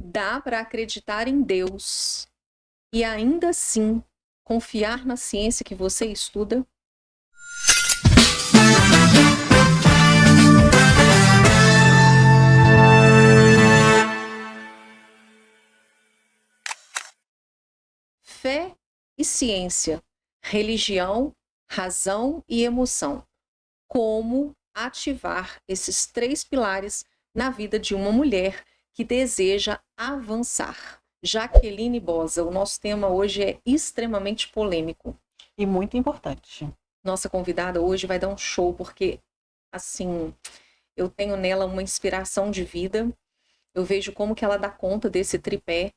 Dá para acreditar em Deus e ainda assim confiar na ciência que você estuda? Fé e ciência, religião, razão e emoção. Como ativar esses 3 pilares na vida de uma mulher que deseja avançar? Jaqueline Bosa, o nosso tema hoje é extremamente polêmico. E muito importante. Nossa convidada hoje vai dar um show, porque, assim, eu tenho nela uma inspiração de vida. Eu vejo como que ela dá conta desse tripé.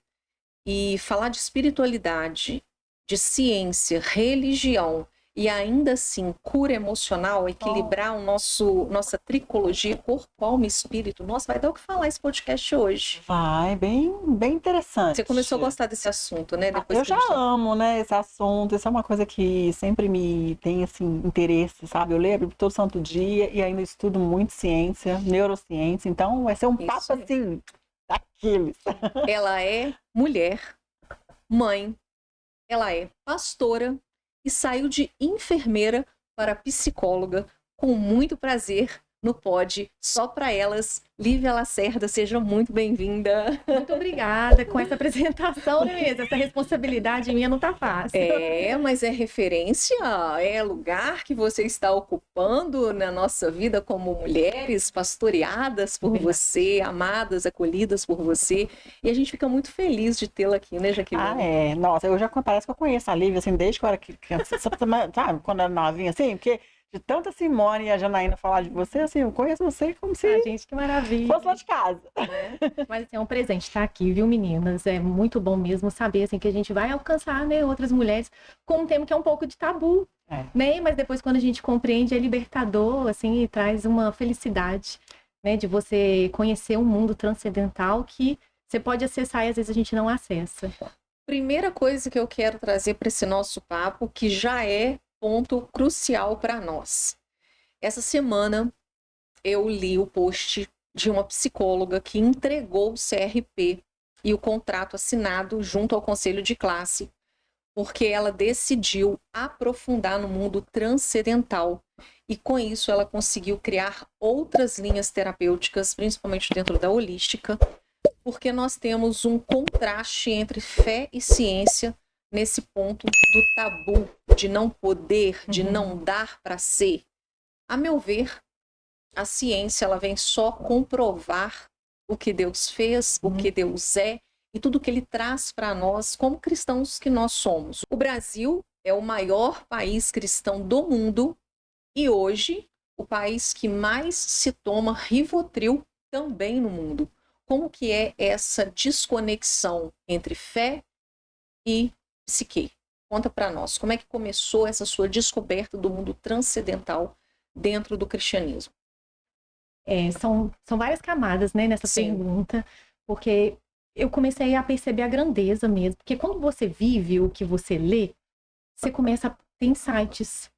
E falar de espiritualidade, de ciência, religião e ainda assim cura emocional, equilibrar nossa tricologia, corpo, alma e espírito. Nossa, vai dar o que falar esse podcast hoje. Vai, bem interessante. Você começou a gostar desse assunto, né? Depois Eu já amo, né, esse assunto. Isso é uma coisa que sempre me tem, assim, interesse, sabe? Eu leio a Bíblia todo santo dia e ainda estudo muito ciência, neurociência. Então, vai ser um papo, assim, daqueles. Ela é mulher, mãe, ela é pastora e saiu de enfermeira para psicóloga com muito prazer no Pod Só Pra Elas. Lívia Lacerda, seja muito bem-vinda. Muito obrigada com essa apresentação, né, mesmo? Essa responsabilidade minha não tá fácil. Mas é referência, é lugar que você está ocupando na nossa vida como mulheres pastoreadas por você, amadas, acolhidas por você. E a gente fica muito feliz de tê-la aqui, né, Jaqueline? Nossa, parece que eu conheço a Lívia, assim, desde que eu era criança, sabe, quando eu era novinha, assim, porque de tanta Simone e a Janaína falar de você, assim, eu conheço você como se gente, que maravilha. fosse lá de casa. Mas assim, é um presente estar aqui, viu, meninas? É muito bom mesmo saber, assim, que a gente vai alcançar, né, outras mulheres com um tema que é um pouco de tabu, né? Mas depois, quando a gente compreende, é libertador, assim, e traz uma felicidade, né, de você conhecer um mundo transcendental que você pode acessar e às vezes a gente não acessa. Primeira coisa que eu quero trazer para esse nosso papo, que já é ponto crucial para nós. Essa semana eu li o post de uma psicóloga que entregou o CRP e o contrato assinado junto ao conselho de classe, porque ela decidiu aprofundar no mundo transcendental. E com isso ela conseguiu criar outras linhas terapêuticas, principalmente dentro da holística, porque nós temos um contraste entre fé e ciência nesse ponto do tabu, de não poder, de não dar para ser. A meu ver, a ciência ela vem só comprovar o que Deus fez, o que Deus é e tudo que Ele traz para nós como cristãos que nós somos. O Brasil é o maior país cristão do mundo e hoje o país que mais se toma Rivotril também no mundo. Como que é essa desconexão entre fé e psique? Conta para nós, como é que começou essa sua descoberta do mundo transcendental dentro do cristianismo? São várias camadas, né, nessa pergunta, porque eu comecei a perceber a grandeza mesmo, porque quando você vive o que você lê, você começa a ter insights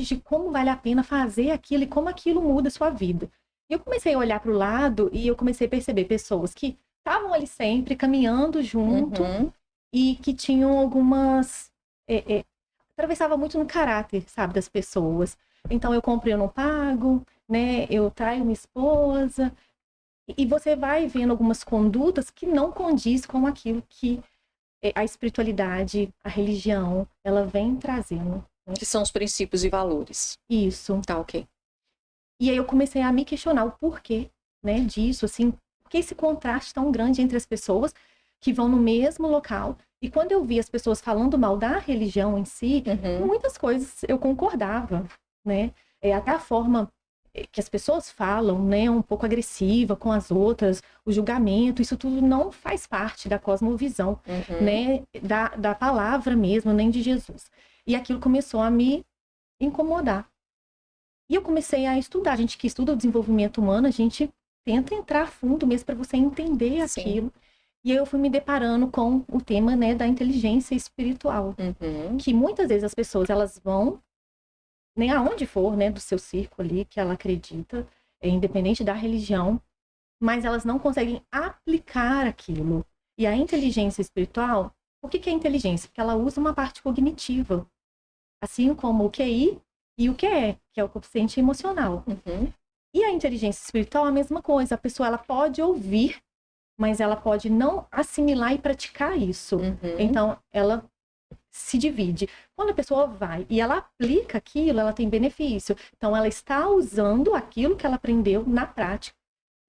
de como vale a pena fazer aquilo e como aquilo muda a sua vida. E eu comecei a olhar para o lado e eu comecei a perceber pessoas que estavam ali sempre, caminhando junto, e que tinham algumas... atravessava muito no caráter, sabe, das pessoas. Então, eu compro e eu não pago, né? Eu traio minha esposa. E você vai vendo algumas condutas que não condiz com aquilo que a espiritualidade, a religião, ela vem trazendo. Né? Que são os princípios e valores. Isso. Tá, ok. E aí eu comecei a me questionar o porquê, né, disso, assim, porque esse contraste tão grande entre as pessoas que vão no mesmo local. E quando eu vi as pessoas falando mal da religião em si, muitas coisas eu concordava, né? Até a forma que as pessoas falam, né, um pouco agressiva com as outras, o julgamento, isso tudo não faz parte da cosmovisão, né, da palavra mesmo, nem de Jesus. E aquilo começou a me incomodar. E eu comecei a estudar. A gente que estuda o desenvolvimento humano, a gente tenta entrar a fundo mesmo para você entender aquilo. E aí eu fui me deparando com o tema, né, da inteligência espiritual. Que muitas vezes as pessoas, elas vão, nem aonde for, né, do seu círculo ali, que ela acredita, independente da religião, mas elas não conseguem aplicar aquilo. E a inteligência espiritual, o que é inteligência? Porque ela usa uma parte cognitiva, assim como o QI e o QE, que é o coeficiente emocional. Uhum. E a inteligência espiritual é a mesma coisa. A pessoa ela pode ouvir, mas ela pode não assimilar e praticar isso. Uhum. Então, ela se divide. Quando a pessoa vai e ela aplica aquilo, ela tem benefício. Então, ela está usando aquilo que ela aprendeu na prática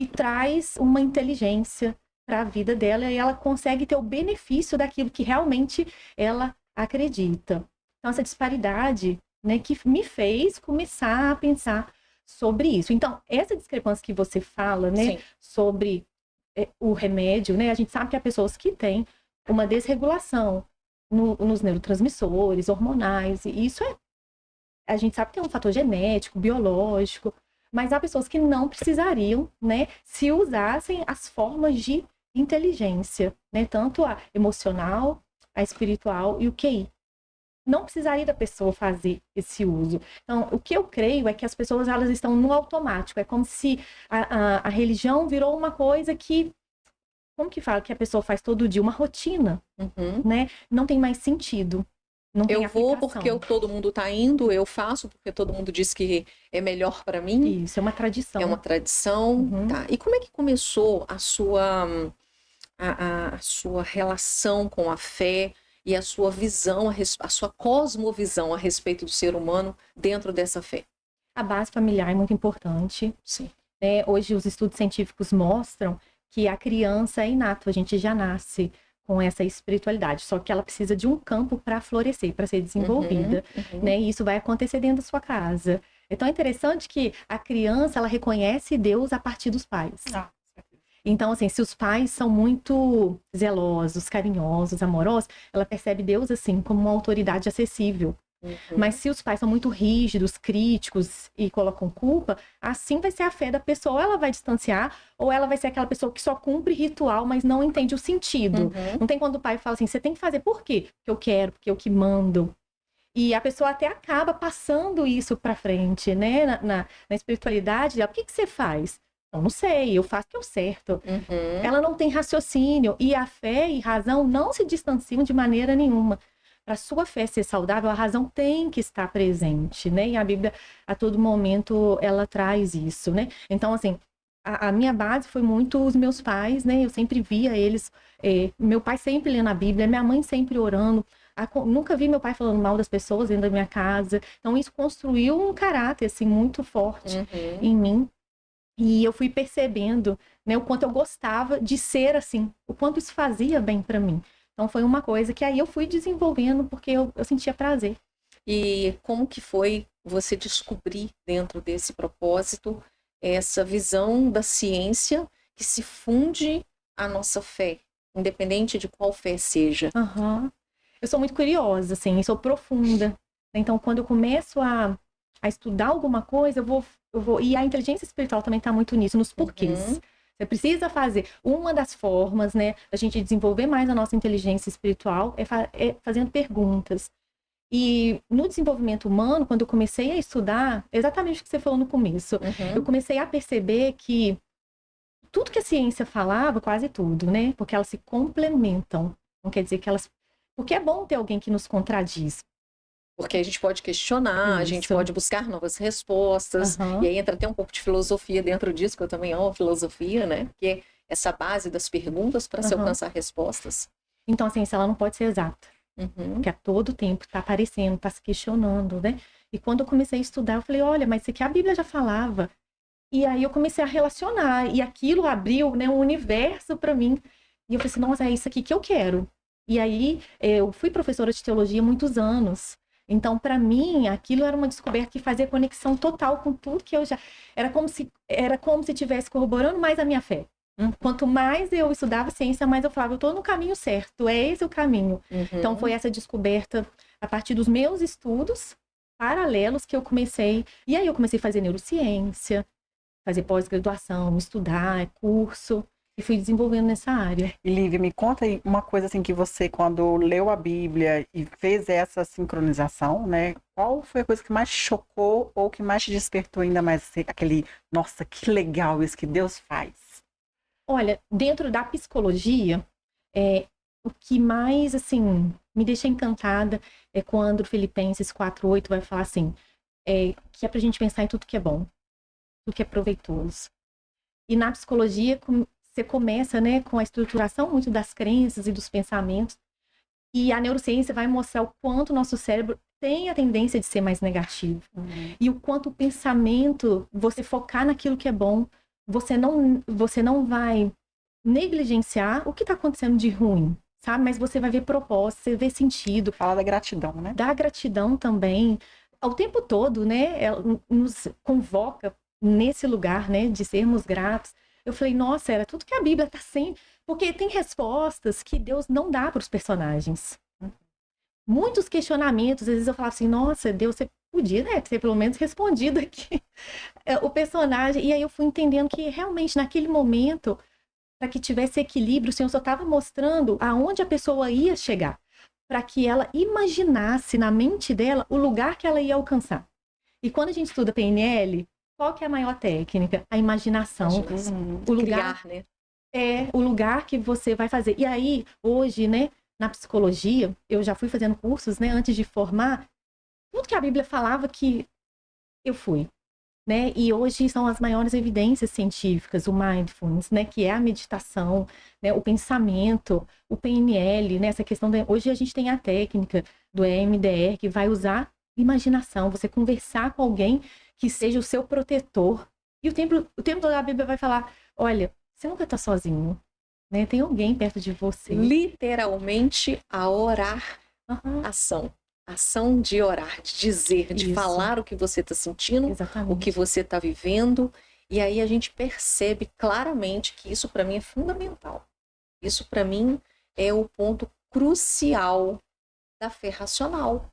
e traz uma inteligência para a vida dela e ela consegue ter o benefício daquilo que realmente ela acredita. Então, essa disparidade, né, que me fez começar a pensar sobre isso. Então, essa discrepância que você fala, né, Sim. sobre o remédio, né, a gente sabe que há pessoas que têm uma desregulação nos neurotransmissores, hormonais, e isso a gente sabe que tem um fator genético, biológico, mas há pessoas que não precisariam, né, se usassem as formas de inteligência, né, tanto a emocional, a espiritual e o QI. Não precisaria da pessoa fazer esse uso. Então, o que eu creio é que as pessoas elas estão no automático. É como se a religião virou uma coisa que, como que fala, que a pessoa faz todo dia? Uma rotina, Uhum. né? Não tem mais sentido. Não tem Eu vou aplicação. porque todo mundo está indo, eu faço porque todo mundo diz que é melhor para mim. Isso, é uma tradição. É uma tradição. Uhum. Tá. E como é que começou a sua relação com a fé e a sua visão, a sua cosmovisão a respeito do ser humano dentro dessa fé? A base familiar é muito importante. Sim. Né? Hoje os estudos científicos mostram que a criança é inato, a gente já nasce com essa espiritualidade, só que ela precisa de um campo para florescer, para ser desenvolvida, né? E isso vai acontecer dentro da sua casa. Então é interessante que a criança, ela reconhece Deus a partir dos pais. Então, assim, se os pais são muito zelosos, carinhosos, amorosos, ela percebe Deus, assim, como uma autoridade acessível. Mas se os pais são muito rígidos, críticos e colocam culpa, assim vai ser a fé da pessoa. Ou ela vai distanciar, ou ela vai ser aquela pessoa que só cumpre ritual, mas não entende o sentido. Não tem quando o pai fala assim, você tem que fazer por quê? Porque eu quero, porque eu que mando. E a pessoa até acaba passando isso pra frente, né? Na espiritualidade dela. O que você faz? Eu não sei, eu faço o que é certo. Ela não tem raciocínio. E a fé e razão não se distanciam de maneira nenhuma. Para a sua fé ser saudável, a razão tem que estar presente, né? E a Bíblia, a todo momento, ela traz isso, né? Então, assim, a minha base foi muito os meus pais, né? Eu sempre via eles, meu pai sempre lendo a Bíblia, minha mãe sempre orando. Nunca vi meu pai falando mal das pessoas dentro da minha casa. Então, isso construiu um caráter, assim, muito forte em mim. E eu fui percebendo, né, o quanto eu gostava de ser assim, o quanto isso fazia bem para mim. Então foi uma coisa que aí eu fui desenvolvendo porque eu sentia prazer. E como que foi você descobrir dentro desse propósito essa visão da ciência que se funde à nossa fé, independente de qual fé seja? Eu sou muito curiosa, assim, sou profunda. Então quando eu começo a estudar alguma coisa, eu vou... E a inteligência espiritual também está muito nisso, nos porquês. Você precisa fazer. Uma das formas, né, da gente desenvolver mais a nossa inteligência espiritual é fazendo perguntas. E no desenvolvimento humano, quando eu comecei a estudar, exatamente o que você falou no começo, eu comecei a perceber que tudo que a ciência falava, quase tudo, né, porque elas se complementam. Não quer dizer que elas... Porque é bom ter alguém que nos contradiz. Porque a gente pode questionar, a gente pode buscar novas respostas, e aí entra até um pouco de filosofia dentro disso, que eu também amo filosofia, né? Que é essa base das perguntas para se alcançar respostas. Então a ciência ela não pode ser exata, porque a todo tempo está aparecendo, está se questionando, né? E quando eu comecei a estudar, eu falei, olha, mas isso aqui a Bíblia já falava. E aí eu comecei a relacionar, e aquilo abriu, né, um universo para mim. E eu falei assim, nossa, é isso aqui que eu quero. E aí eu fui professora de teologia há muitos anos. Então, para mim, aquilo era uma descoberta que fazia conexão total com tudo que eu já... Era como se estivesse corroborando mais a minha fé. Quanto mais eu estudava ciência, mais eu falava, eu estou no caminho certo, é esse o caminho. Então, foi essa descoberta a partir dos meus estudos paralelos que eu comecei... E aí eu comecei a fazer neurociência, fazer pós-graduação, estudar, curso... E fui desenvolvendo nessa área. E Lívia, me conta aí uma coisa assim que você, quando leu a Bíblia e fez essa sincronização, né? Qual foi a coisa que mais te chocou ou que mais te despertou ainda mais assim, aquele, nossa, que legal isso que Deus faz? Olha, dentro da psicologia, o que mais, assim, me deixa encantada é quando Filipenses 4:8 vai falar assim, que é pra gente pensar em tudo que é bom, tudo que é proveitoso. E na psicologia, você começa, né, com a estruturação muito das crenças e dos pensamentos, e a neurociência vai mostrar o quanto o nosso cérebro tem a tendência de ser mais negativo. E o quanto o pensamento, você focar naquilo que é bom, você não vai negligenciar o que está acontecendo de ruim, sabe? Mas você vai ver propósito, você vê sentido. Fala da gratidão, né? Da gratidão também. Ao tempo todo, né? Ela nos convoca nesse lugar, né? De sermos gratos. Eu falei, nossa, era tudo que a Bíblia está sempre... Porque tem respostas que Deus não dá para os personagens. Muitos questionamentos, às vezes eu falava assim, nossa, Deus, você podia, né, ter pelo menos respondido aqui o personagem. E aí eu fui entendendo que realmente naquele momento, para que tivesse equilíbrio, o Senhor só estava mostrando aonde a pessoa ia chegar, para que ela imaginasse na mente dela o lugar que ela ia alcançar. E quando a gente estuda PNL, qual que é a maior técnica? A imaginação. O lugar, criar, né? É o lugar que você vai fazer. E aí, hoje, né, na psicologia, eu já fui fazendo cursos, né, antes de formar, tudo que a Bíblia falava que eu fui, né? E hoje são as maiores evidências científicas, o mindfulness, né, que é a meditação, né, o pensamento, o PNL, né, essa questão hoje a gente tem a técnica do EMDR que vai usar imaginação, você conversar com alguém que seja o seu protetor. E o tempo todo a Bíblia vai falar, olha, você nunca está sozinho, né? Tem alguém perto de você. Literalmente a orar, ação. Ação de orar, de dizer, de falar o que você está sentindo, Exatamente. o que você está vivendo. E aí a gente percebe claramente que isso para mim é fundamental. Isso para mim é o ponto crucial da fé racional.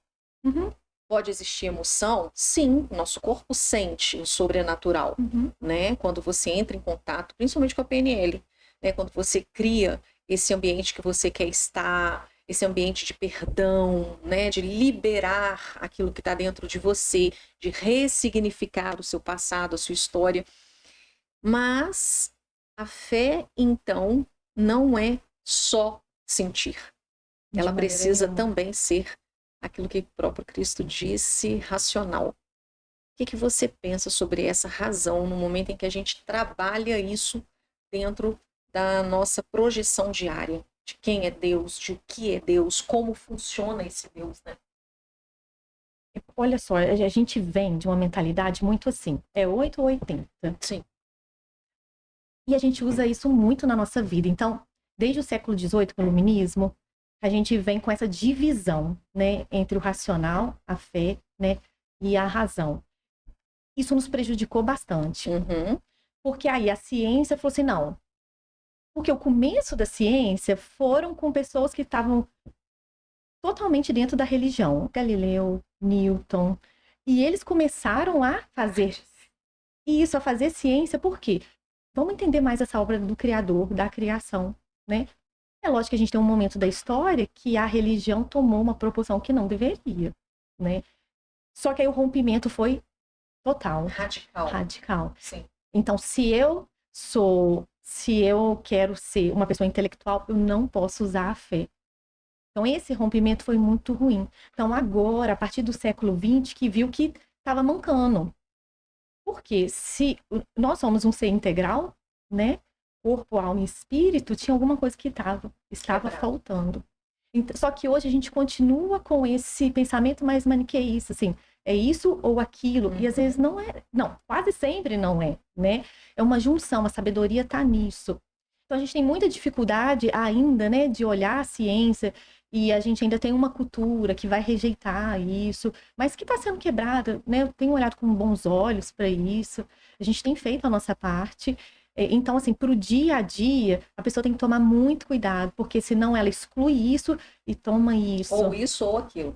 Pode existir emoção? Sim, o nosso corpo sente o sobrenatural, né? Quando você entra em contato, principalmente com a PNL, né? Quando você cria esse ambiente que você quer estar, esse ambiente de perdão, né? De liberar aquilo que está dentro de você, de ressignificar o seu passado, a sua história. Mas a fé, então, não é só sentir. Ela precisa também ser aquilo que o próprio Cristo disse, racional. O que você pensa sobre essa razão no momento em que a gente trabalha isso dentro da nossa projeção diária? De quem é Deus, de o que é Deus, como funciona esse Deus, né? Olha só, a gente vem de uma mentalidade muito assim, é 8 ou 80. Sim. E a gente usa isso muito na nossa vida. Então, desde o século XVIII, com o iluminismo, a gente vem com essa divisão, né, entre o racional, a fé, né, e a razão. Isso nos prejudicou bastante. Porque aí a ciência falou assim, não. Porque o começo da ciência foram com pessoas que estavam totalmente dentro da religião. Galileu, Newton. E eles começaram a fazer isso, a fazer ciência, por quê? Vamos entender mais essa obra do Criador, da criação, né? É lógico que a gente tem um momento da história que a religião tomou uma proporção que não deveria, né? Só que aí o rompimento foi total. Radical. Sim. Então, se eu quero ser uma pessoa intelectual, eu não posso usar a fé. Então, esse rompimento foi muito ruim. Então, agora, a partir do século XX, que viu que estava mancando. Porque se nós somos um ser integral, né? Corpo, alma e espírito, tinha alguma coisa que estava faltando. Então, só que hoje a gente continua com esse pensamento mais maniqueísta, assim, é isso ou aquilo, e às vezes não é, não, quase sempre não é, né? É uma junção, a sabedoria está nisso. Então a gente tem muita dificuldade ainda, né, de olhar a ciência, e a gente ainda tem uma cultura que vai rejeitar isso, mas que está sendo quebrada, né? Eu tenho olhado com bons olhos para isso, a gente tem feito a nossa parte. Então, assim, para o dia a dia, a pessoa tem que tomar muito cuidado, porque senão ela exclui isso e toma isso. Ou isso ou aquilo.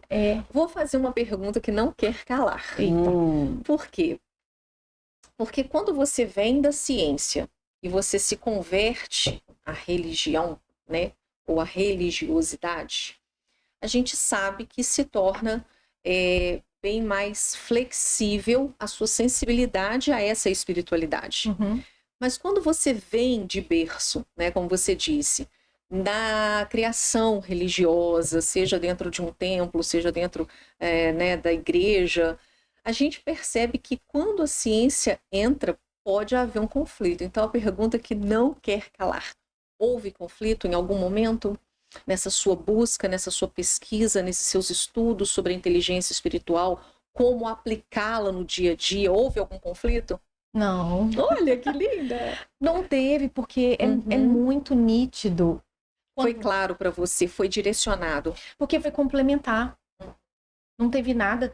Vou fazer uma pergunta que não quer calar. Por quê? Porque quando você vem da ciência e você se converte à religião, né, ou à religiosidade, a gente sabe que se torna bem mais flexível a sua sensibilidade a essa espiritualidade. Mas quando você vem de berço, né, como você disse, na criação religiosa, seja dentro de um templo, seja dentro, né, da igreja, a gente percebe que quando a ciência entra, pode haver um conflito. Então, a pergunta que não quer calar: houve conflito em algum momento nessa sua busca, nessa sua pesquisa, nesses seus estudos sobre a inteligência espiritual, como aplicá-la no dia a dia? Houve algum conflito? Não, Olha que linda! não teve, porque é Uhum. muito nítido. Foi Quando- claro para você, foi direcionado. Porque foi complementar. Não teve nada.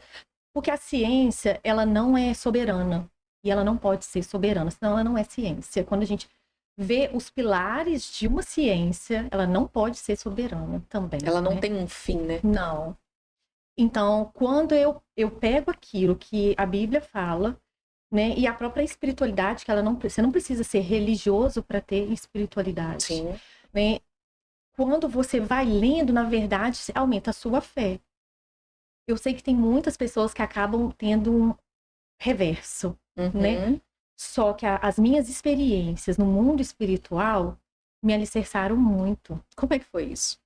Porque a ciência, ela não é soberana. E ela não pode ser soberana, senão ela não é ciência. Quando a gente vê os pilares de uma ciência, ela não pode ser soberana também. Ela não né? tem um fim, né? Não. Então, quando eu pego aquilo que a Bíblia fala, né, e a própria espiritualidade, que você não precisa ser religioso para ter espiritualidade. Sim. Né? Quando você vai lendo, na verdade, aumenta a sua fé. Eu sei que tem muitas pessoas que acabam tendo um reverso, né? Uhum. Só que as minhas experiências no mundo espiritual me alicerçaram muito. Como é que foi isso?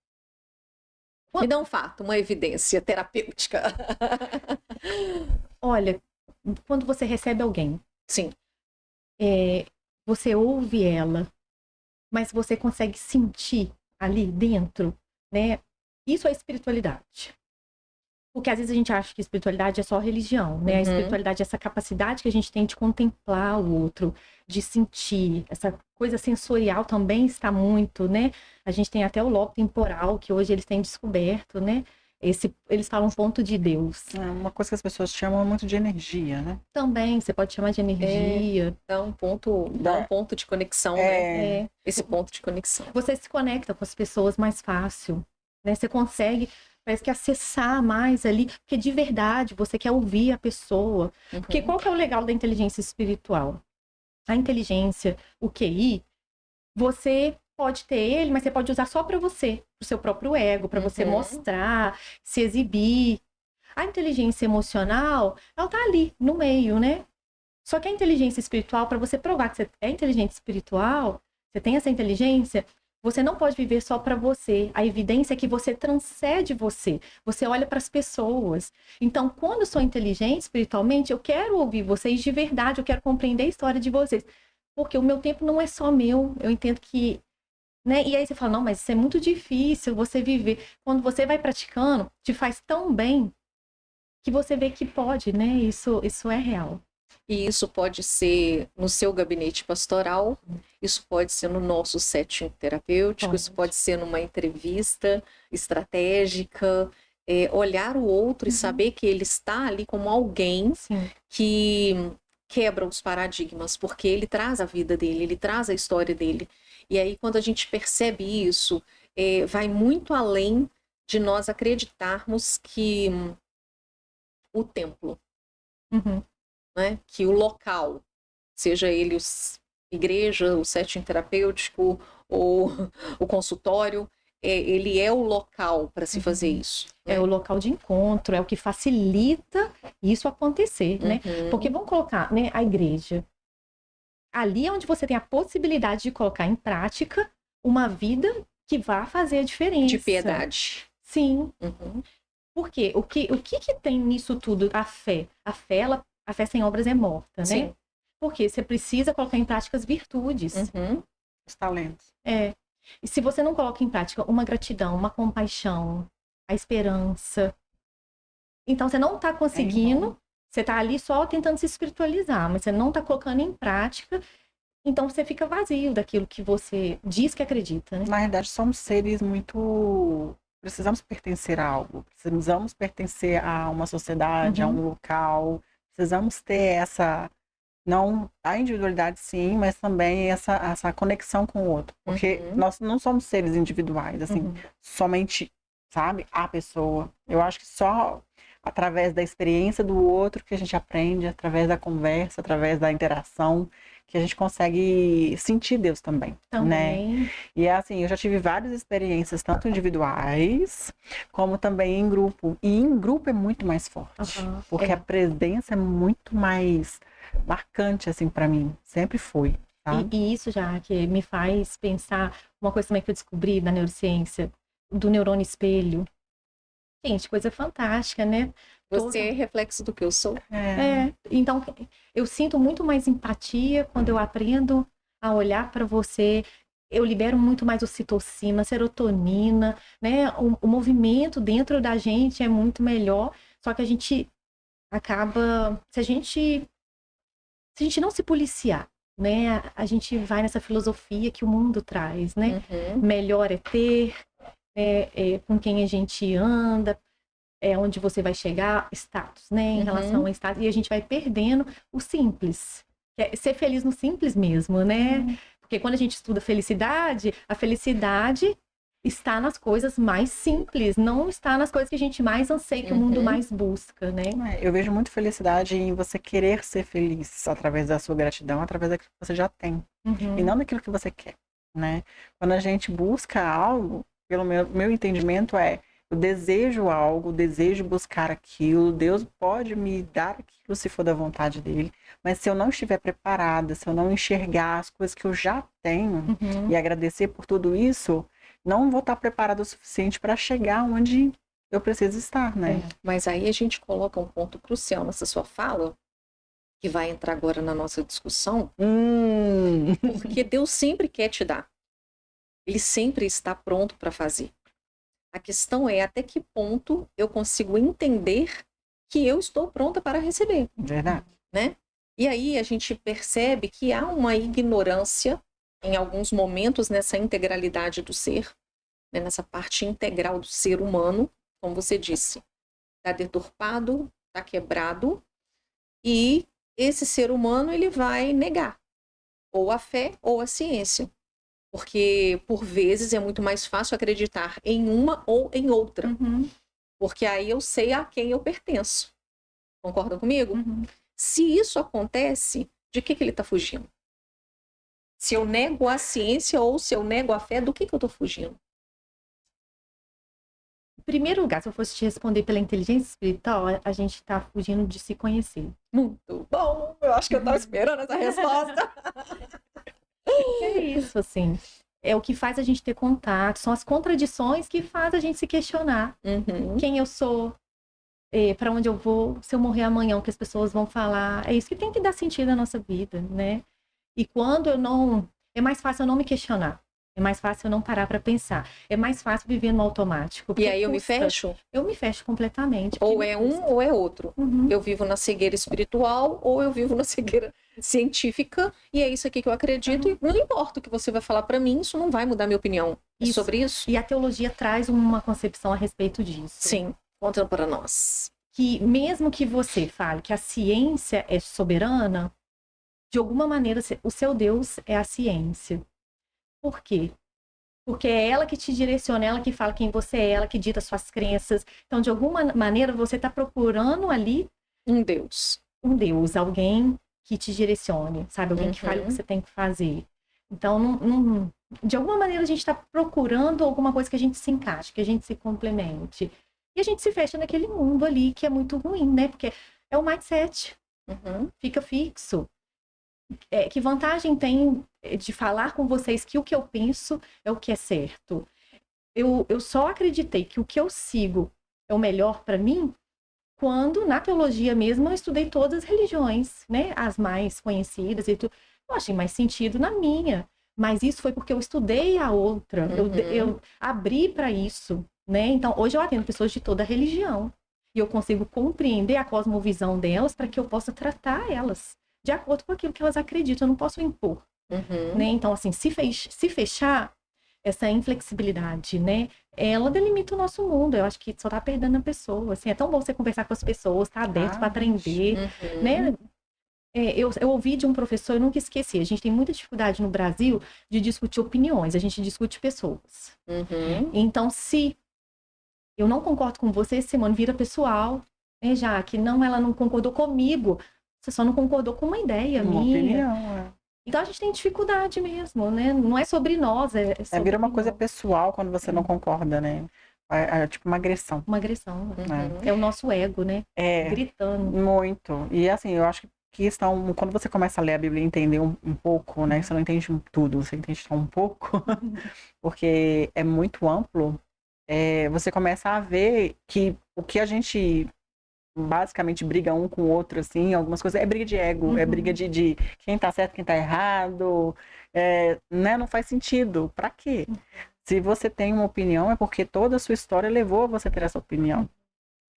Me dá um fato, uma evidência terapêutica. Olha, quando você recebe alguém, Sim. você ouve ela, mas você consegue sentir ali dentro, né? Isso é espiritualidade. Porque às vezes a gente acha que espiritualidade é só religião, né? A Uhum. espiritualidade é essa capacidade que a gente tem de contemplar o outro, de sentir. Essa coisa sensorial também está muito, né? A gente tem até o lobo temporal, que hoje eles têm descoberto, né? Eles falam ponto de Deus. É uma coisa que as pessoas chamam muito de energia, né? Também, você pode chamar de energia. Dá um ponto de conexão, né? É. Esse ponto de conexão. Você se conecta com as pessoas mais fácil, né? Você consegue, parece que acessar mais ali, porque de verdade você quer ouvir a pessoa. Uhum. Porque qual que é o legal da inteligência espiritual? A inteligência, o QI, você pode ter ele, mas você pode usar só para você, pro seu próprio ego, para você Uhum. mostrar, se exibir. A inteligência emocional, ela tá ali no meio, né? Só que a inteligência espiritual, para você provar que você é inteligente espiritual, você tem essa inteligência, você não pode viver só para você. A evidência é que você transcende você. Você olha para as pessoas. Então, quando eu sou inteligente espiritualmente, eu quero ouvir vocês de verdade, eu quero compreender a história de vocês. Porque o meu tempo não é só meu. Eu entendo que, né? E aí você fala, não, mas isso é muito difícil você viver. Quando você vai praticando, te faz tão bem que você vê que pode, né? Isso é real. E isso pode ser no seu gabinete pastoral, isso pode ser no nosso setting terapêutico, isso pode ser numa entrevista estratégica, olhar o outro e saber que ele está ali como alguém Sim. que quebra os paradigmas, porque ele traz a vida dele, ele traz a história dele. E aí, quando a gente percebe isso, vai muito além de nós acreditarmos que o templo, Uhum. né, que o local, seja ele igreja, o setting terapêutico ou o consultório, ele é o local para se fazer isso. É o local de encontro, é o que facilita isso acontecer, né? Uhum. Porque vamos colocar, né, a igreja. Ali é onde você tem a possibilidade de colocar em prática uma vida que vá fazer a diferença. De piedade. Sim. Uhum. Por quê? O que tem nisso tudo? A fé. A fé sem obras é morta, né? Sim. Porque você precisa colocar em prática as virtudes. Uhum. Os talentos. E se você não coloca em prática uma gratidão, uma compaixão, a esperança, então você não está conseguindo, você está ali só tentando se espiritualizar, mas você não está colocando em prática, então você fica vazio daquilo que você diz que acredita, né? Na verdade, somos seres muito. Precisamos pertencer a algo, precisamos pertencer a uma sociedade, a um local, precisamos ter essa. Não a individualidade, sim, mas também essa conexão com o outro. Porque nós não somos seres individuais, assim, somente, sabe, a pessoa. Eu acho que só através da experiência do outro que a gente aprende, através da conversa, através da interação, que a gente consegue sentir Deus também, né? E é assim, eu já tive várias experiências, tanto individuais, como também em grupo. E em grupo é muito mais forte, porque a presença é muito mais marcante, assim, para mim. Sempre foi. Tá? E isso já que me faz pensar uma coisa também que eu descobri na neurociência, do neurônio espelho. Gente, coisa fantástica, né? Você é reflexo do que eu sou. Então eu sinto muito mais empatia quando eu aprendo a olhar para você. Eu libero muito mais ocitocina, serotonina, né? O movimento dentro da gente é muito melhor. Só que a gente acaba, se a gente não se policiar, né? A gente vai nessa filosofia que o mundo traz, né? Melhor é ter, com quem a gente anda, onde você vai chegar, status, né? Em relação ao status. E a gente vai perdendo o simples. Ser feliz no simples mesmo, né? Porque quando a gente estuda felicidade, a felicidade está nas coisas mais simples, não está nas coisas que a gente mais anseia, que o mundo mais busca, né? Eu vejo muito felicidade em você querer ser feliz através da sua gratidão, através daquilo que você já tem. E não daquilo que você quer, né? Quando a gente busca algo, pelo meu entendimento eu desejo algo, desejo buscar aquilo, Deus pode me dar aquilo se for da vontade dele, mas se eu não estiver preparada, se eu não enxergar as coisas que eu já tenho e agradecer por tudo isso, não vou estar preparada o suficiente para chegar onde eu preciso estar, né? Mas aí a gente coloca um ponto crucial nessa sua fala, que vai entrar agora na nossa discussão, porque Deus sempre quer te dar. Ele sempre está pronto para fazer. A questão é até que ponto eu consigo entender que eu estou pronta para receber. Verdade. Né? E aí a gente percebe que há uma ignorância em alguns momentos nessa integralidade do ser, né? Nessa parte integral do ser humano, como você disse. Está deturpado, está quebrado, e esse ser humano ele vai negar ou a fé ou a ciência. Porque, por vezes, é muito mais fácil acreditar em uma ou em outra. Porque aí eu sei a quem eu pertenço. Concordam comigo? Se isso acontece, de que ele está fugindo? Se eu nego a ciência ou se eu nego a fé, do que eu estou fugindo? Em primeiro lugar, se eu fosse te responder pela inteligência espiritual, a gente está fugindo de se conhecer. Muito bom! Eu acho que eu estava esperando essa resposta. É isso, assim. É o que faz a gente ter contato, são as contradições que faz a gente se questionar. Quem eu sou, para onde eu vou, se eu morrer amanhã, o que as pessoas vão falar. É isso que tem que dar sentido à nossa vida, né? E quando eu não... É mais fácil eu não me questionar. É mais fácil eu não parar para pensar. É mais fácil viver no automático. E aí eu me fecho? Eu me fecho completamente. Ou é um ou é outro. Eu vivo na cegueira espiritual ou eu vivo na cegueira científica. E é isso aqui que eu acredito. E não importa o que você vai falar para mim, isso não vai mudar minha opinião. É sobre isso. E a teologia traz uma concepção a respeito disso. Sim, conta para nós. Que mesmo que você fale que a ciência é soberana, de alguma maneira o seu Deus é a ciência. Por quê? Porque é ela que te direciona, ela que fala quem você é, ela que dita suas crenças. Então, de alguma maneira, você está procurando ali um Deus. Um Deus, alguém que te direcione, sabe? Alguém que fale o que você tem que fazer. Então, de alguma maneira, a gente está procurando alguma coisa que a gente se encaixe, que a gente se complemente. E a gente se fecha naquele mundo ali que é muito ruim, né? Porque é o mindset. Fica fixo. Que vantagem tem de falar com vocês que o que eu penso é o que é certo? Eu só acreditei que o que eu sigo é o melhor para mim quando, na teologia mesmo, eu estudei todas as religiões, né? As mais conhecidas e tudo. Eu achei mais sentido na minha. Mas isso foi porque eu estudei a outra. Eu abri para isso, né? Então, hoje eu atendo pessoas de toda a religião. E eu consigo compreender a cosmovisão delas para que eu possa tratar elas de acordo com aquilo que elas acreditam. Eu não posso impor. Né? Então, assim, se fechar, essa inflexibilidade, né? Ela delimita o nosso mundo. Eu acho que só tá perdendo a pessoa. Assim, é tão bom você conversar com as pessoas, tá aberto para aprender, né? Eu ouvi de um professor, eu nunca esqueci. A gente tem muita dificuldade no Brasil de discutir opiniões. A gente discute pessoas. Então, se eu não concordo com você, Simone, vira pessoal, né? Já que ela não concordou comigo. Você só não concordou com uma ideia minha. Opinião, Então a gente tem dificuldade mesmo, né? Não é sobre nós, vira uma coisa pessoal quando você não concorda, né? É tipo uma agressão. Uma agressão. É o nosso ego, né? Gritando. Muito. E assim, eu acho que questão, quando você começa a ler a Bíblia e entender um pouco, né? Você não entende tudo, você entende só um pouco, porque é muito amplo. Você começa a ver que o que a gente basicamente briga um com o outro, assim, algumas coisas, é briga de ego, é briga de quem tá certo, quem tá errado, né? Não faz sentido. Pra quê? Se você tem uma opinião, é porque toda a sua história levou a você ter essa opinião.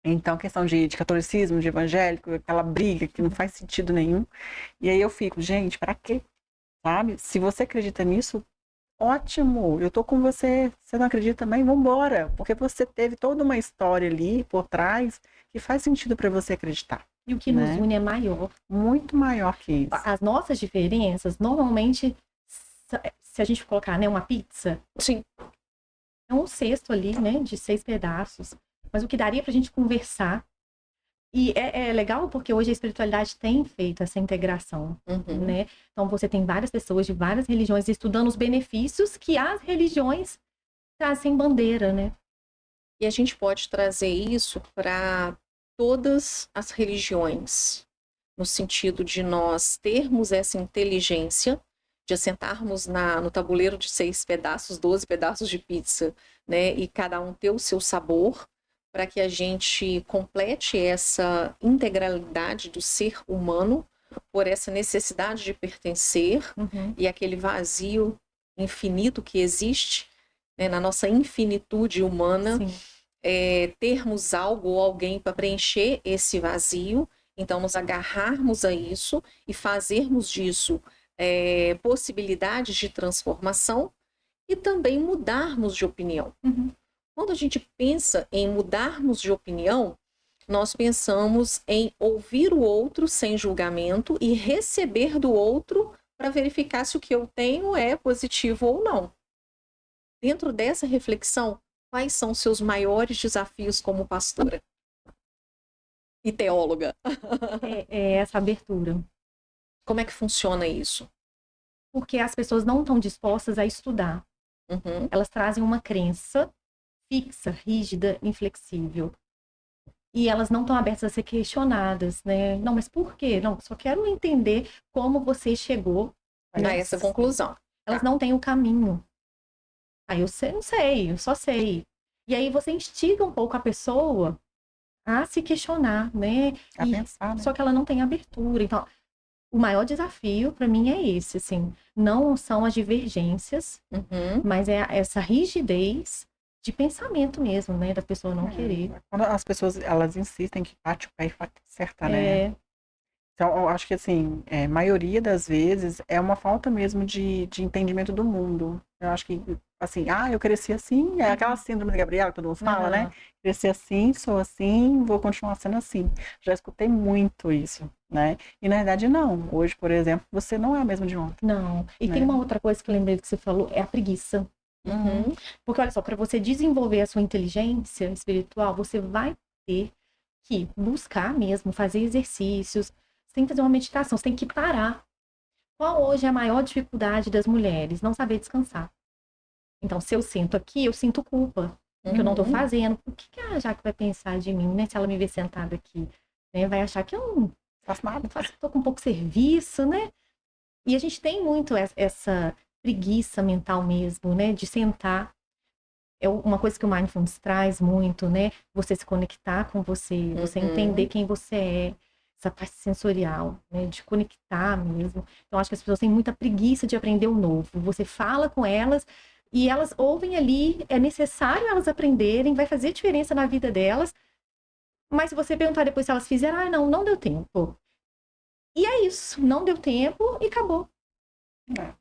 Então, questão de catolicismo, de evangélico, aquela briga que não faz sentido nenhum. E aí eu fico, gente, pra quê? Sabe? Se você acredita nisso, ótimo, eu tô com você. Você não acredita também? Vambora. Porque você teve toda uma história ali por trás que faz sentido pra você acreditar. E o que né? nos une é maior. Muito maior que isso. As nossas diferenças, normalmente, se a gente colocar, né, uma pizza, Sim. é um cesto ali, né, de 6 pedaços. Mas o que daria pra gente conversar. E é legal porque hoje a espiritualidade tem feito essa integração, né? Então você tem várias pessoas de várias religiões estudando os benefícios que as religiões trazem bandeira, né? E a gente pode trazer isso para todas as religiões, no sentido de nós termos essa inteligência de assentarmos no tabuleiro de 6 pedaços, 12 pedaços de pizza, né? E cada um ter o seu sabor, para que a gente complete essa integralidade do ser humano por essa necessidade de pertencer e aquele vazio infinito que existe, né, na nossa infinitude humana, termos algo ou alguém para preencher esse vazio, então nos agarrarmos a isso e fazermos disso possibilidades de transformação e também mudarmos de opinião. Quando a gente pensa em mudarmos de opinião, nós pensamos em ouvir o outro sem julgamento e receber do outro para verificar se o que eu tenho é positivo ou não. Dentro dessa reflexão, quais são seus maiores desafios como pastora e teóloga? É essa abertura. Como é que funciona isso? Porque as pessoas não estão dispostas a estudar. Elas trazem uma crença fixa, rígida, inflexível. E elas não estão abertas a ser questionadas, né? Não, mas por quê? Não, só quero entender como você chegou a essa conclusão. Elas não têm o caminho. Aí eu não sei, eu só sei. E aí você instiga um pouco a pessoa a se questionar, né? A pensar, né? Só que ela não tem abertura. Então, o maior desafio para mim é esse, assim. Não são as divergências, mas é essa rigidez de pensamento mesmo, né? Da pessoa não querer. Quando as pessoas, elas insistem que bate o pé e acerta, né? Então, eu acho que, assim, a maioria das vezes é uma falta mesmo de entendimento do mundo. Eu acho que, assim, eu cresci assim, é aquela síndrome de Gabriela que todo mundo fala, né? Cresci assim, sou assim, vou continuar sendo assim. Já escutei muito isso, né? E, na verdade, não. Hoje, por exemplo, você não é a mesma de ontem. Não. E tem uma outra coisa que eu lembrei que você falou, é a preguiça. Porque, olha só, para você desenvolver a sua inteligência espiritual, você vai ter que buscar mesmo, fazer exercícios, você tem que fazer uma meditação, você tem que parar. Qual hoje é a maior dificuldade das mulheres? Não saber descansar. Então, se eu sento aqui, eu sinto culpa, que eu não tô fazendo. O que a Jaque vai pensar de mim, né? Se ela me ver sentada aqui, né? Vai achar que eu não faço nada, tô com pouco serviço, né? E a gente tem muito essa preguiça mental mesmo, né? De sentar. É uma coisa que o Mindfulness traz muito, né? Você se conectar com você, você entender quem você é, essa parte sensorial, né? De conectar mesmo. Então, acho que as pessoas têm muita preguiça de aprender o novo. Você fala com elas e elas ouvem ali, é necessário elas aprenderem, vai fazer diferença na vida delas. Mas se você perguntar depois se elas fizeram, não deu tempo. E é isso, não deu tempo e acabou.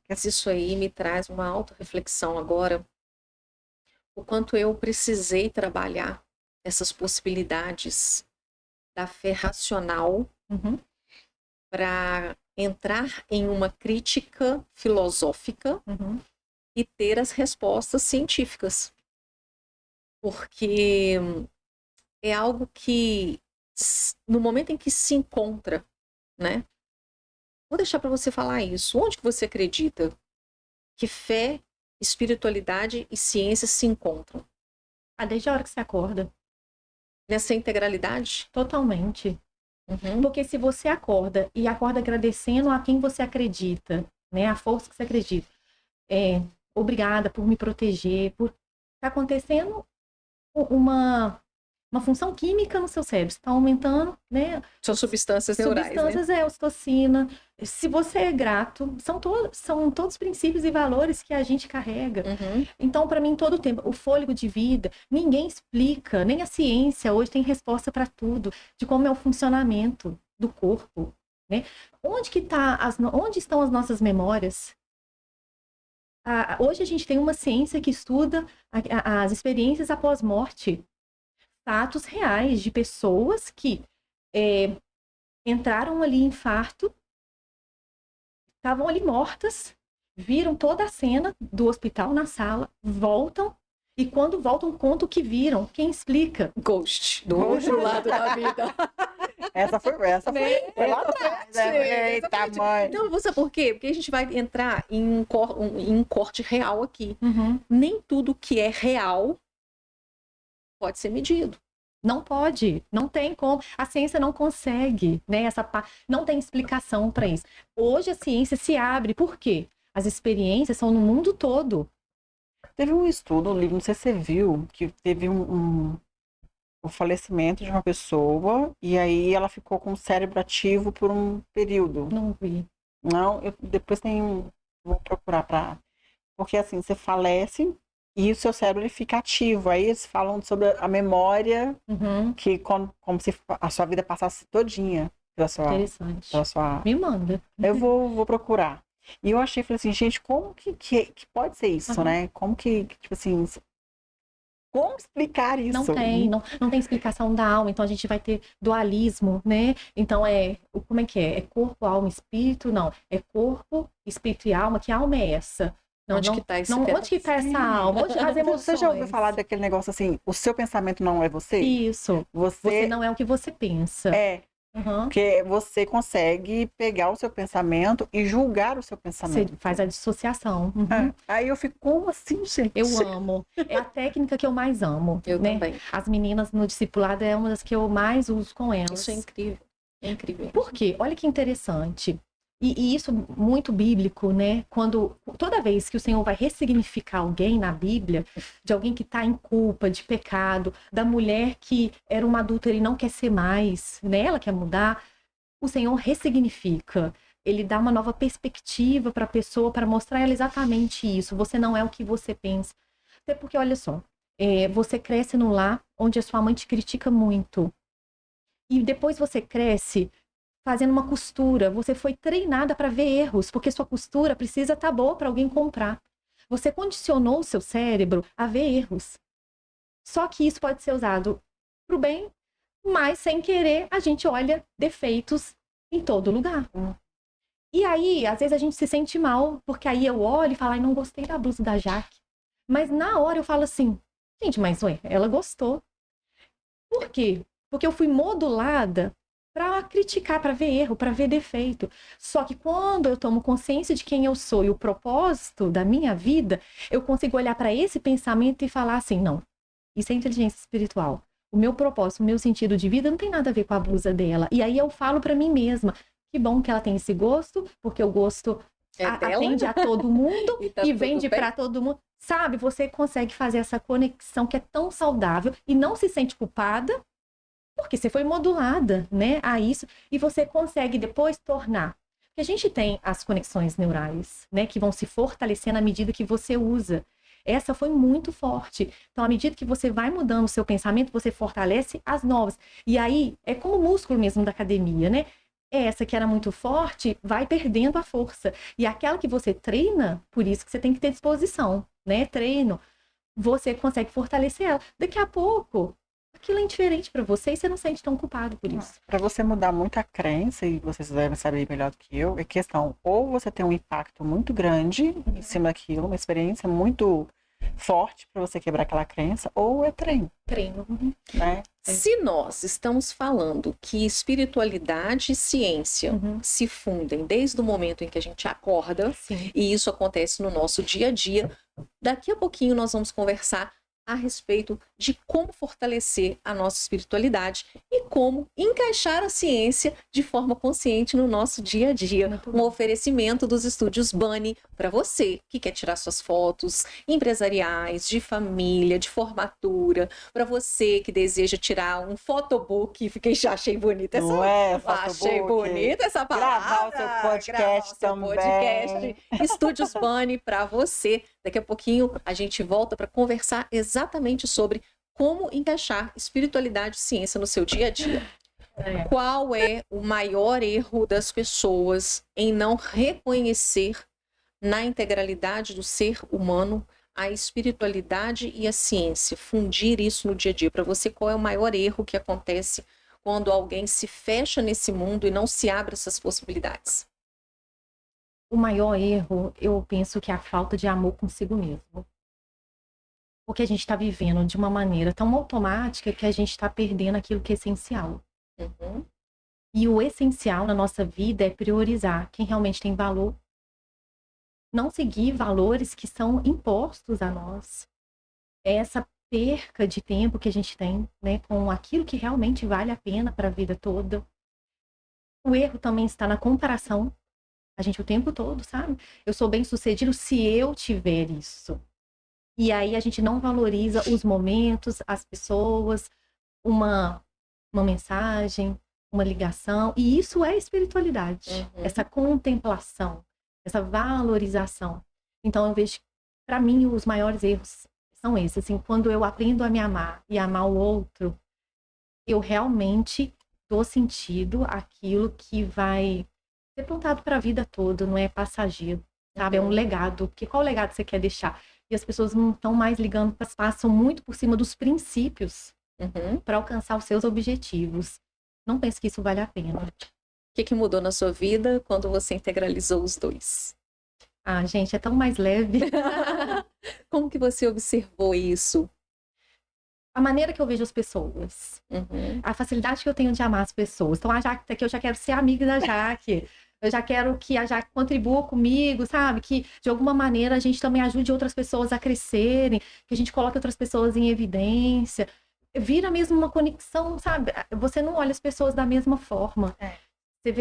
Isso aí me traz uma auto-reflexão agora. O quanto eu precisei trabalhar essas possibilidades da fé racional para entrar em uma crítica filosófica e ter as respostas científicas. Porque é algo que, no momento em que se encontra, né? Vou deixar para você falar isso. Onde que você acredita que fé, espiritualidade e ciência se encontram? Desde a hora que você acorda. Nessa integralidade? Totalmente. Uhum. Porque se você acorda e acorda agradecendo a quem você acredita, né? A força que você acredita. Obrigada por me proteger, por tá acontecendo uma função química no seu cérebro. Está aumentando, né? São substâncias neurais, né? Substâncias ocitocina. Se você é grato, são todos princípios e valores que a gente carrega. Uhum. Então, para mim, todo o tempo, o fôlego de vida, ninguém explica, nem a ciência hoje tem resposta para tudo, de como é o funcionamento do corpo, né? Onde estão as nossas memórias? Hoje a gente tem uma ciência que estuda as experiências após morte, fatos reais de pessoas que entraram ali em infarto, estavam ali mortas, viram toda a cena do hospital na sala, voltam, e quando voltam, contam o que viram. Quem explica? Ghost, do outro lado da vida. Essa foi lá atrás. Né? Eita, mãe. Então, você sabe por quê? Porque a gente vai entrar em um corte real aqui. Uhum. Nem tudo que é real pode ser medido. Não pode, não tem como. A ciência não consegue, né? Não tem explicação para isso. Hoje a ciência se abre, por quê? As experiências são no mundo todo. Teve um estudo, um livro, não sei se você viu, que teve o falecimento de uma pessoa e aí ela ficou com o cérebro ativo por um período. Não vi. Não, depois vou procurar porque assim, você falece e o seu cérebro ele fica ativo. Aí eles falam sobre a memória, que como se a sua vida passasse todinha Interessante. pela sua... Me manda. Eu vou procurar. E eu achei, falei assim, gente, como que pode ser isso, né? Como que, tipo assim, como explicar isso? Não tem explicação da alma, então a gente vai ter dualismo, né? Então como é que é? É corpo, alma, espírito? Não, é corpo, espírito e alma. Que alma é essa? Onde que tá onde que tá essa alma? Onde as emoções? Você já ouviu falar daquele negócio assim, o seu pensamento não é você? Isso. Você não é o que você pensa. Porque você consegue pegar o seu pensamento e julgar o seu pensamento. Você faz a dissociação. Aí eu fico, como assim, gente? Eu amo. É a técnica que eu mais amo. Eu também. As meninas no discipulado é uma das que eu mais uso com elas. Isso é incrível. É incrível. Por quê? Olha que interessante. E isso muito bíblico, né? Toda vez que o Senhor vai ressignificar alguém na Bíblia, de alguém que está em culpa, de pecado, da mulher que era uma adúltera e não quer ser mais, né? Ela quer mudar, o Senhor ressignifica. Ele dá uma nova perspectiva para a pessoa, para mostrar ela exatamente isso. Você não é o que você pensa. Até porque, olha só, você cresce no lar onde a sua mãe te critica muito. E depois você cresce fazendo uma costura. Você foi treinada para ver erros, porque sua costura precisa estar boa para alguém comprar. Você condicionou o seu cérebro a ver erros. Só que isso pode ser usado para o bem, mas sem querer a gente olha defeitos em todo lugar. E aí, às vezes a gente se sente mal, porque aí eu olho e falo, ai, não gostei da blusa da Jaque. Mas na hora eu falo assim, gente, mas ué, ela gostou. Por quê? Porque eu fui modulada para criticar, para ver erro, para ver defeito. Só que quando eu tomo consciência de quem eu sou e o propósito da minha vida, eu consigo olhar para esse pensamento e falar assim, não, isso é inteligência espiritual. O meu propósito, o meu sentido de vida não tem nada a ver com a blusa dela. E aí eu falo para mim mesma, que bom que ela tem esse gosto, porque o gosto atende a todo mundo e vende para todo mundo. Sabe, você consegue fazer essa conexão que é tão saudável e não se sente culpada, porque você foi modulada, né, a isso, e você consegue depois tornar. Porque a gente tem as conexões neurais, né, que vão se fortalecendo à medida que você usa. Essa foi muito forte. Então, à medida que você vai mudando o seu pensamento, você fortalece as novas. E aí, é como o músculo mesmo da academia, né? Essa que era muito forte vai perdendo a força. E aquela que você treina, por isso que você tem que ter disposição, né? Treino, você consegue fortalecer ela. Daqui a pouco, aquilo é indiferente para você e você não se sente tão culpado por isso. Para você mudar muito a crença, e vocês devem saber melhor do que eu, é questão, ou você tem um impacto muito grande em cima daquilo, uma experiência muito forte para você quebrar aquela crença, ou é treino. Treino. Né? Se nós estamos falando que espiritualidade e ciência se fundem desde o momento em que a gente acorda, e isso acontece no nosso dia a dia, daqui a pouquinho nós vamos conversar a respeito de como fortalecer a nossa espiritualidade e como encaixar a ciência de forma consciente no nosso dia a dia. Muito Um bom. oferecimento dos estúdios Bunny para você que quer tirar suas fotos empresariais, de família, de formatura, para você que deseja tirar um photobook. Já achei bonita essa. Não é, Achei photobook? bonita essa palavra. Gravar o seu podcast Gravar o seu também. podcast. Estúdios Bunny para você. Daqui a pouquinho a gente volta para conversar exatamente sobre como encaixar espiritualidade e ciência no seu dia a dia. Qual é o maior erro das pessoas em não reconhecer na integralidade do ser humano a espiritualidade e a ciência? Fundir isso no dia a dia. Para você, qual é o maior erro que acontece quando alguém se fecha nesse mundo e não se abre essas possibilidades? O maior erro, eu penso que é a falta de amor consigo mesmo. Porque a gente está vivendo de uma maneira tão automática que a gente está perdendo aquilo que é essencial. Uhum. E o essencial na nossa vida é priorizar quem realmente tem valor. Não seguir valores que são impostos a nós. É essa perca de tempo que a gente tem, né, com aquilo que realmente vale a pena para a vida toda. O erro também está na comparação. A gente o tempo todo, sabe? Eu sou bem-sucedido se eu tiver isso. E aí a gente não valoriza os momentos, as pessoas, uma mensagem, uma ligação. E isso é espiritualidade. Uhum. Essa contemplação, essa valorização. Então eu vejo, para mim, os maiores erros são esses. Assim, quando eu aprendo a me amar e amar o outro, eu realmente dou sentido àquilo que vai ser plantado para a vida toda, não é passageiro, sabe? É um legado. Porque qual legado você quer deixar? E as pessoas não estão mais ligando, passam muito por cima dos princípios para alcançar os seus objetivos. Não pense que isso vale a pena. O que mudou na sua vida quando você integralizou os dois? Ah, gente, é tão mais leve. Como que você observou isso? A maneira que eu vejo as pessoas. A facilidade que eu tenho de amar as pessoas. Então, a Jaque tá aqui, eu já quero ser amiga da Jaque. Eu já quero que a Jaque contribua comigo, sabe? Que, de alguma maneira, a gente também ajude outras pessoas a crescerem. Que a gente coloque outras pessoas em evidência. Vira mesmo uma conexão, sabe? Você não olha as pessoas da mesma forma. Você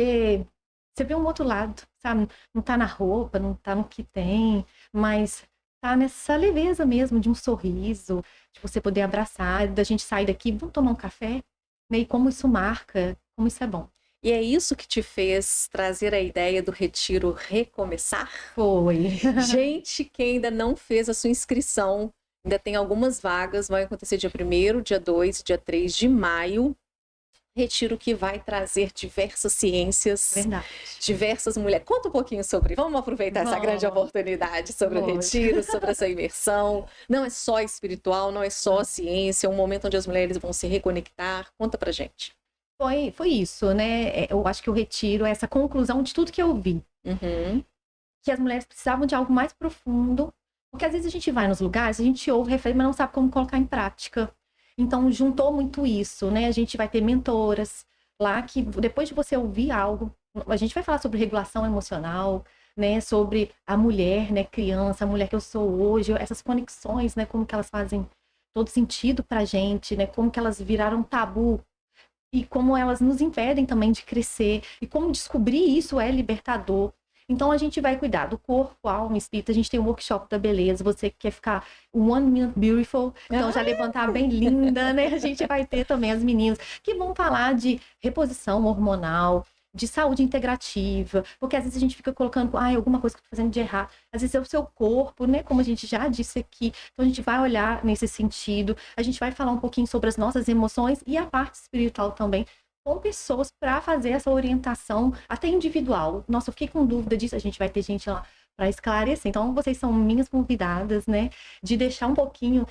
vê um outro lado, sabe? Não tá na roupa, não tá no que tem, mas tá nessa leveza mesmo de um sorriso, de você poder abraçar, da gente sair daqui, vamos tomar um café, né? E como isso marca, como isso é bom. E é isso que te fez trazer a ideia do Retiro Recomeçar? Foi. Gente que ainda não fez a sua inscrição, ainda tem algumas vagas, vai acontecer dia 1º, dia 2 e dia 3 de maio. Retiro que vai trazer diversas ciências, Verdade. diversas mulheres. Conta um pouquinho sobre. Vamos aproveitar essa grande oportunidade sobre o retiro, sobre essa imersão. Não é só espiritual, não é só ciência, é um momento onde as mulheres vão se reconectar. Conta pra gente. Foi isso, né? Eu acho que o retiro é essa conclusão de tudo que eu vi. Que as mulheres precisavam de algo mais profundo. Porque às vezes a gente vai nos lugares, a gente ouve referência, mas não sabe como colocar em prática. Então, juntou muito isso, né? A gente vai ter mentoras lá que, depois de você ouvir algo, a gente vai falar sobre regulação emocional, né? Sobre a mulher, né? Criança, a mulher que eu sou hoje, essas conexões, né? Como que elas fazem todo sentido pra gente, né? Como que elas viraram tabu e como elas nos impedem também de crescer e como descobrir isso é libertador. Então, a gente vai cuidar do corpo, alma, espírito. A gente tem um workshop da beleza. Você que quer ficar 1 minute beautiful, então já levantar bem linda, né? A gente vai ter também as meninas que vão falar de reposição hormonal, de saúde integrativa, porque às vezes a gente fica colocando, alguma coisa que eu tô fazendo de errado. Às vezes é o seu corpo, né? Como a gente já disse aqui. Então, a gente vai olhar nesse sentido. A gente vai falar um pouquinho sobre as nossas emoções e a parte espiritual também, com pessoas para fazer essa orientação até individual. Nossa, eu fiquei com dúvida disso. A gente vai ter gente lá para esclarecer. Então, vocês são minhas convidadas, né? De deixar um pouquinho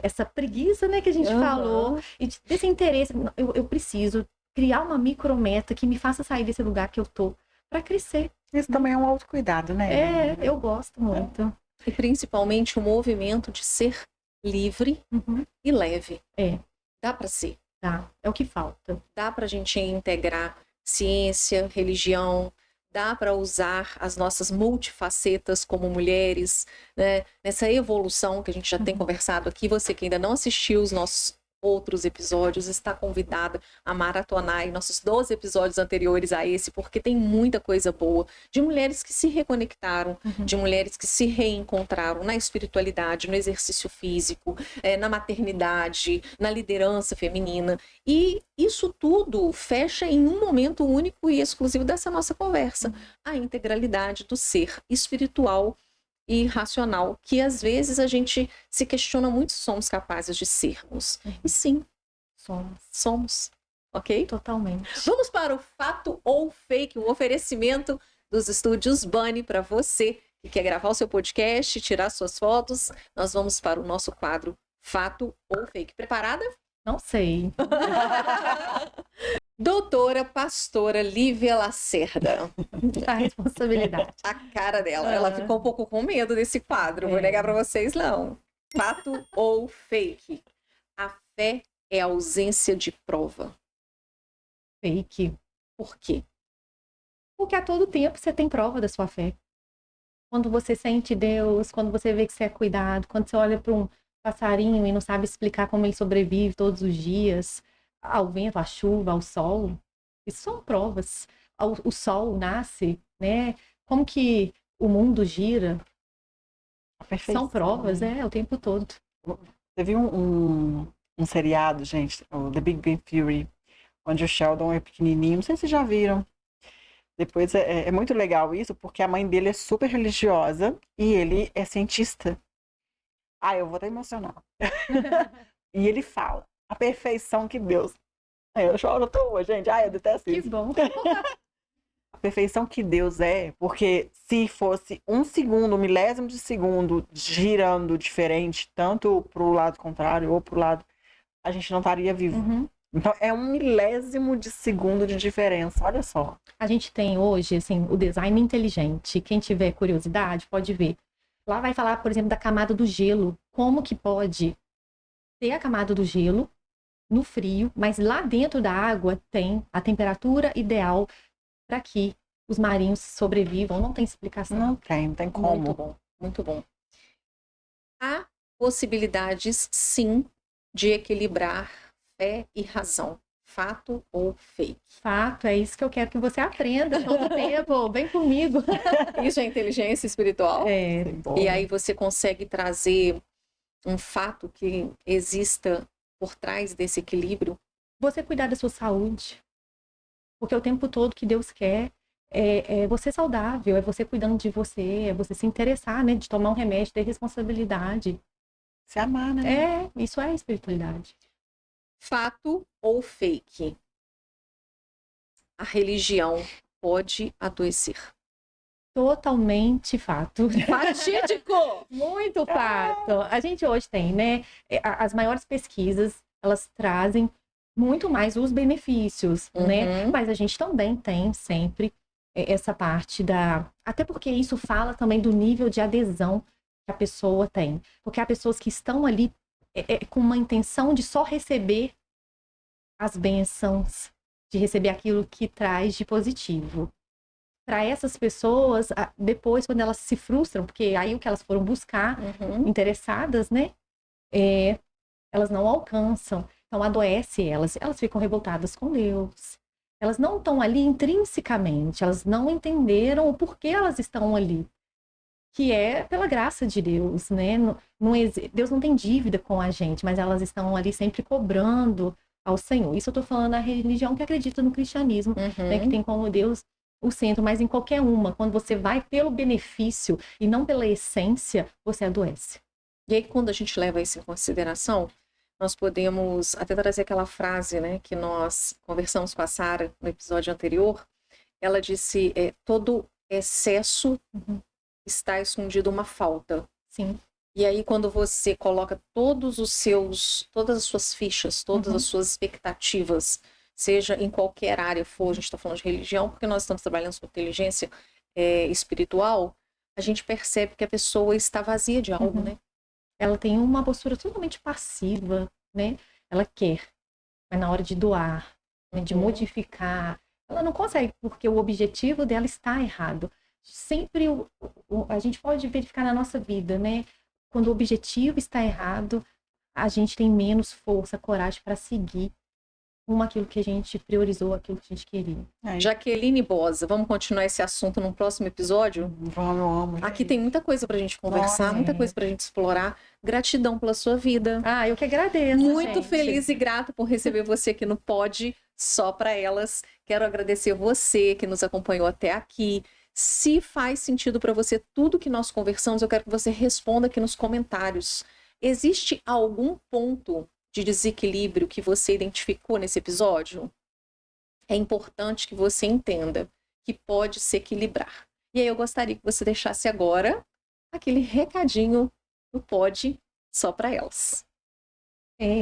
essa preguiça, né? Que a gente falou. E desse interesse. Eu preciso criar uma micrometa que me faça sair desse lugar que eu tô para crescer. Isso também é um autocuidado, né? Eu gosto muito. E principalmente o movimento de ser livre e leve. Dá para ser. Tá, é o que falta. Dá para a gente integrar ciência, religião, dá para usar as nossas multifacetas como mulheres, né? Nessa evolução que a gente já tem conversado aqui. Você que ainda não assistiu os nossos outros episódios, está convidada a maratonar aí nossos 12 episódios anteriores a esse, porque tem muita coisa boa de mulheres que se reconectaram, de mulheres que se reencontraram na espiritualidade, no exercício físico, na maternidade, na liderança feminina. E isso tudo fecha em um momento único e exclusivo dessa nossa conversa, a integralidade do ser espiritual e racional, que às vezes a gente se questiona muito se somos capazes de sermos. E sim, somos. Ok? Totalmente. Vamos para o fato ou fake, um oferecimento dos estúdios Bunny para você que quer gravar o seu podcast, tirar suas fotos. Nós vamos para o nosso quadro Fato ou Fake. Preparada? Não sei. Doutora Pastora Lívia Lacerda. A responsabilidade. A cara dela. Ela ficou um pouco com medo desse quadro. Vou negar pra vocês, não. Fato ou fake? A fé é a ausência de prova. Fake. Por quê? Porque a todo tempo você tem prova da sua fé. Quando você sente Deus, quando você vê que você é cuidado, quando você olha para um passarinho e não sabe explicar como ele sobrevive todos os dias, ao vento, à chuva, ao sol. Isso são provas. O sol nasce, né? Como que o mundo gira. São provas, o tempo todo. Teve um seriado, gente, o The Big Bang Theory, onde o Sheldon é pequenininho. Não sei se vocês já viram. Depois é muito legal isso, porque a mãe dele é super religiosa e ele é cientista. Eu vou até emocionar. E ele fala a perfeição que Deus... Eu choro à toa, gente. Eu detesto isso. Que bom. A perfeição que Deus é, porque se fosse um segundo, um milésimo de segundo girando diferente, tanto pro lado contrário ou pro lado, a gente não estaria vivo. Então, é um milésimo de segundo de diferença. Olha só. A gente tem hoje, assim, o design inteligente. Quem tiver curiosidade pode ver. Lá vai falar, por exemplo, da camada do gelo. Como que pode ter a camada do gelo no frio, mas lá dentro da água tem a temperatura ideal para que os marinhos sobrevivam. Não tem explicação. Não tem como. Muito bom, muito bom. Há possibilidades, sim, de equilibrar fé e razão. Fato ou fake? Fato, é isso que eu quero que você aprenda todo tempo. Vem comigo. Isso é inteligência espiritual? E aí você consegue trazer um fato que exista por trás desse equilíbrio? Você cuidar da sua saúde. Porque o tempo todo que Deus quer é você saudável, é você cuidando de você, é você se interessar, né? De tomar um remédio, ter responsabilidade. Se amar, né? Isso é espiritualidade. Fato ou fake? A religião pode adoecer. Totalmente fato. Fatídico! Muito fato. A gente hoje tem, né? As maiores pesquisas, elas trazem muito mais os benefícios, né? Mas a gente também tem sempre essa parte da... Até porque isso fala também do nível de adesão que a pessoa tem. Porque há pessoas que estão ali com uma intenção de só receber as bênçãos, de receber aquilo que traz de positivo. Para essas pessoas, depois, quando elas se frustram, porque aí o que elas foram buscar, interessadas, né? Elas não alcançam. Então, adoece elas ficam revoltadas com Deus. Elas não estão ali intrinsecamente, elas não entenderam o porquê elas estão ali. Que é pela graça de Deus, né? Deus não tem dívida com a gente, mas elas estão ali sempre cobrando ao Senhor. Isso eu estou falando da religião que acredita no cristianismo, né? Que tem como Deus o centro, mas em qualquer uma, quando você vai pelo benefício e não pela essência, você adoece. E aí, quando a gente leva isso em consideração, nós podemos até trazer aquela frase, né, que nós conversamos com a Sara no episódio anterior. Ela disse, todo excesso está escondido uma falta. Sim. E aí, quando você coloca todas as suas fichas, todas as suas expectativas, seja em qualquer área for, a gente está falando de religião, porque nós estamos trabalhando com inteligência espiritual, a gente percebe que a pessoa está vazia de algo, né? Ela tem uma postura totalmente passiva, né? Ela quer, mas na hora de doar, né? De modificar, ela não consegue, porque o objetivo dela está errado. Sempre a gente pode verificar na nossa vida, né? Quando o objetivo está errado, a gente tem menos força, coragem para seguir aquilo que a gente priorizou, aquilo que a gente queria. Jaqueline Bosa, vamos continuar esse assunto num próximo episódio? Vamos, eu amo. Aqui tem muita coisa pra gente conversar, muita coisa pra gente explorar. Gratidão pela sua vida. Eu que agradeço, Muito gente. feliz e grata por receber você aqui no Pod Só Pra Elas. Quero agradecer você que nos acompanhou até aqui. Se faz sentido para você tudo que nós conversamos, eu quero que você responda aqui nos comentários. Existe algum ponto de desequilíbrio que você identificou nesse episódio? É importante que você entenda que pode se equilibrar. E aí eu gostaria que você deixasse agora aquele recadinho do Pod Só Pra Elas.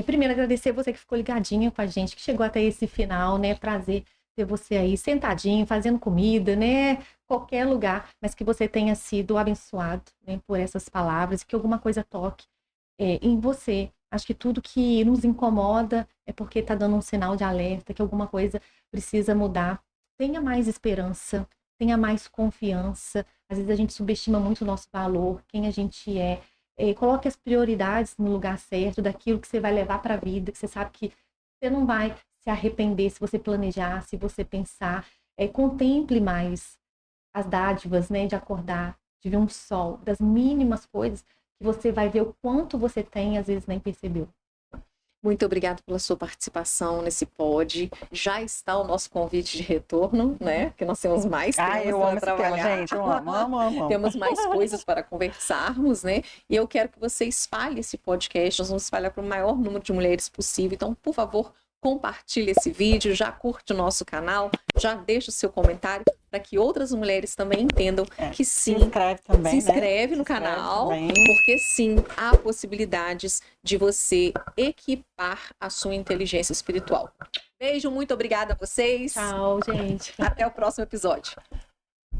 Primeiro, agradecer você que ficou ligadinha com a gente, que chegou até esse final, né? Prazer ter você aí sentadinho, fazendo comida, né? Qualquer lugar, mas que você tenha sido abençoado, né, por essas palavras e que alguma coisa toque em você. Acho que tudo que nos incomoda é porque está dando um sinal de alerta, que alguma coisa precisa mudar. Tenha mais esperança, tenha mais confiança. Às vezes a gente subestima muito o nosso valor, quem a gente é. Coloque as prioridades no lugar certo, daquilo que você vai levar para a vida, que você sabe que você não vai se arrepender se você planejar, se você pensar. Contemple mais as dádivas, né, de acordar, de ver um sol, das mínimas coisas, que você vai ver o quanto você tem, às vezes nem percebeu. Muito obrigada pela sua participação nesse pod. Já está o nosso convite de retorno, né? Que nós temos mais temas eu para amo trabalhar. Esse tema, gente. Eu amo. Temos mais coisas para conversarmos, né? E eu quero que você espalhe esse podcast. Nós vamos espalhar para o maior número de mulheres possível. Então, por favor, compartilhe esse vídeo, já curte o nosso canal, já deixa o seu comentário para que outras mulheres também entendam que sim, se inscreve também, se inscreve no canal, porque sim, há possibilidades de você equipar a sua inteligência espiritual. Beijo, muito obrigada a vocês. Tchau, gente. Até o próximo episódio.